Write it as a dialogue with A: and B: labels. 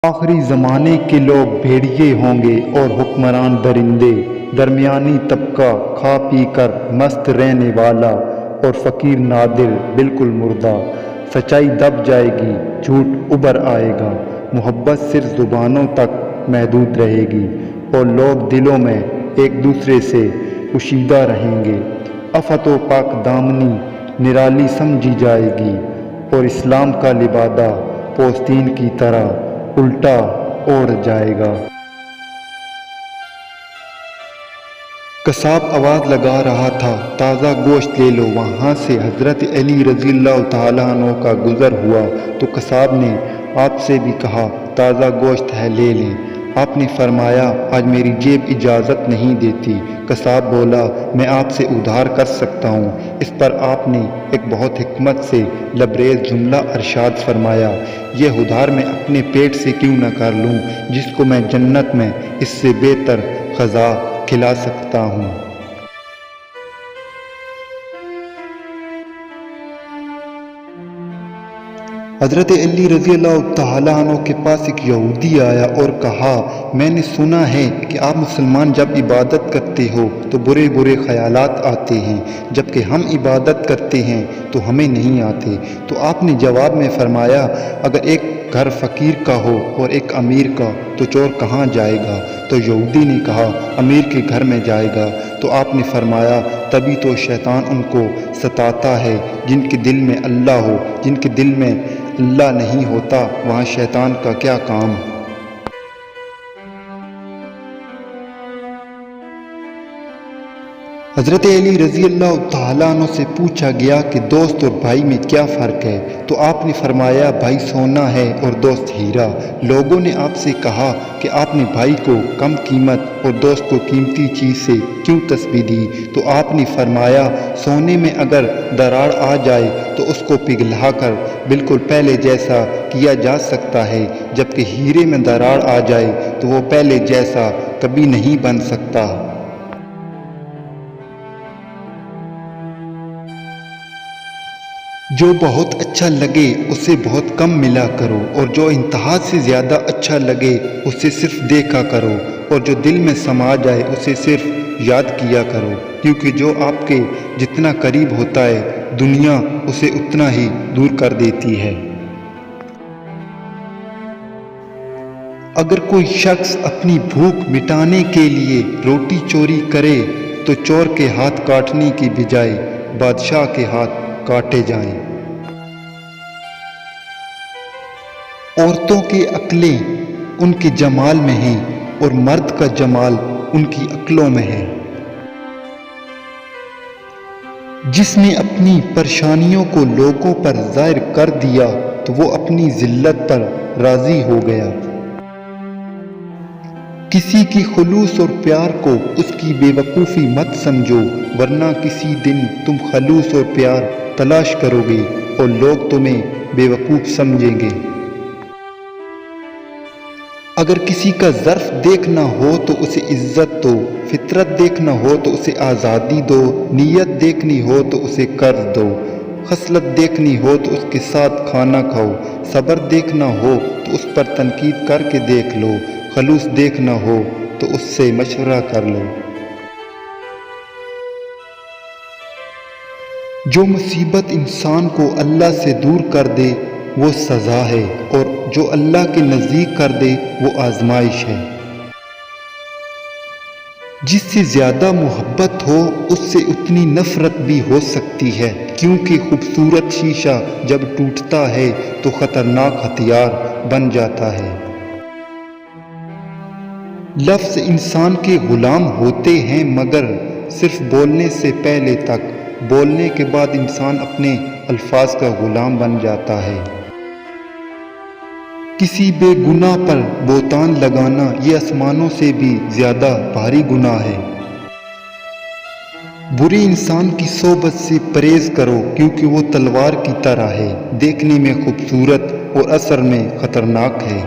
A: آخری زمانے کے لوگ بھیڑیے ہوں گے اور حکمران درندے، درمیانی طبقہ کھا پی کر مست رہنے والا اور فقیر نادر بالکل مردہ۔ سچائی دب جائے گی، جھوٹ ابھر آئے گا، محبت صرف زبانوں تک محدود رہے گی اور لوگ دلوں میں ایک دوسرے سے کشیدہ رہیں گے۔ عفت و پاک دامنی نرالی سمجھی جائے گی اور اسلام کا لبادہ پوستین کی طرح الٹا اوڑھ جائے گا۔ قصاب آواز لگا رہا تھا، تازہ گوشت لے لو۔ وہاں سے حضرت علی رضی اللہ تعالیٰ عنہ کا گزر ہوا تو قصاب نے آپ سے بھی کہا، تازہ گوشت ہے لے لیں۔ آپ نے فرمایا، آج میری جیب اجازت نہیں دیتی۔ قصاب بولا، میں آپ سے ادھار کر سکتا ہوں۔ اس پر آپ نے ایک بہت حکمت سے لبریز جملہ ارشاد فرمایا، یہ ادھار میں اپنے پیٹ سے کیوں نہ کر لوں جس کو میں جنت میں اس سے بہتر غذا کھلا سکتا ہوں۔ حضرت علی رضی اللہ تعالیٰ عنہ کے پاس ایک یہودی آیا اور کہا، میں نے سنا ہے کہ آپ مسلمان جب عبادت کرتے ہو تو برے برے خیالات آتے ہیں، جبکہ ہم عبادت کرتے ہیں تو ہمیں نہیں آتے۔ تو آپ نے جواب میں فرمایا، اگر ایک گھر فقیر کا ہو اور ایک امیر کا تو چور کہاں جائے گا؟ تو یہودی نے کہا، امیر کے گھر میں جائے گا۔ تو آپ نے فرمایا، تبھی تو شیطان ان کو ستاتا ہے جن کے دل میں اللہ ہو، جن کے دل میں اللہ نہیں ہوتا وہاں شیطان کا کیا کام؟ حضرت علی رضی اللہ تعالیٰ عنہ سے پوچھا گیا کہ دوست اور بھائی میں کیا فرق ہے؟ تو آپ نے فرمایا، بھائی سونا ہے اور دوست ہیرا۔ لوگوں نے آپ سے کہا کہ آپ نے بھائی کو کم قیمت اور دوست کو قیمتی چیز سے کیوں تسبیح دی؟ تو آپ نے فرمایا، سونے میں اگر دراڑ آ جائے تو اس کو پگھلا کر بالکل پہلے جیسا کیا جا سکتا ہے، جبکہ ہیرے میں دراڑ آ جائے تو وہ پہلے جیسا کبھی نہیں بن سکتا۔ جو بہت اچھا لگے اسے بہت کم ملا کرو، اور جو انتہا سے زیادہ اچھا لگے اسے صرف دیکھا کرو، اور جو دل میں سما جائے اسے صرف یاد کیا کرو، کیونکہ جو آپ کے جتنا قریب ہوتا ہے دنیا اسے اتنا ہی دور کر دیتی ہے۔ اگر کوئی شخص اپنی بھوک مٹانے کے لیے روٹی چوری کرے تو چور کے ہاتھ کاٹنے کی بجائے بادشاہ کے ہاتھ کاٹے جائیں۔ عورتوں کی عقلیں ان کے جمال میں ہیں اور مرد کا جمال ان کی عقلوں میں ہے۔ جس نے اپنی پریشانیوں کو لوگوں پر ظاہر کر دیا تو وہ اپنی ذلت پر راضی ہو گیا۔ کسی کی خلوص اور پیار کو اس کی بے وقوفی مت سمجھو، ورنہ کسی دن تم خلوص اور پیار تلاش کرو گے اور لوگ تمہیں بے وقوف سمجھیں گے۔ اگر کسی کا ظرف دیکھنا ہو تو اسے عزت دو، فطرت دیکھنا ہو تو اسے آزادی دو، نیت دیکھنی ہو تو اسے قرض دو، خصلت دیکھنی ہو تو اس کے ساتھ کھانا کھاؤ، صبر دیکھنا ہو تو اس پر تنقید کر کے دیکھ لو، خلوص دیکھنا ہو تو اس سے مشورہ کر لو۔ جو مصیبت انسان کو اللہ سے دور کر دے وہ سزا ہے، اور جو اللہ کے نزدیک کر دے وہ آزمائش ہے۔ جس سے زیادہ محبت ہو اس سے اتنی نفرت بھی ہو سکتی ہے، کیونکہ خوبصورت شیشہ جب ٹوٹتا ہے تو خطرناک ہتھیار بن جاتا ہے۔ لفظ انسان کے غلام ہوتے ہیں مگر صرف بولنے سے پہلے تک، بولنے کے بعد انسان اپنے الفاظ کا غلام بن جاتا ہے۔ کسی بے گناہ پر بہتان لگانا یہ آسمانوں سے بھی زیادہ بھاری گناہ ہے۔ برے انسان کی صحبت سے پرہیز کرو کیونکہ وہ تلوار کی طرح ہے، دیکھنے میں خوبصورت اور اثر میں خطرناک ہے۔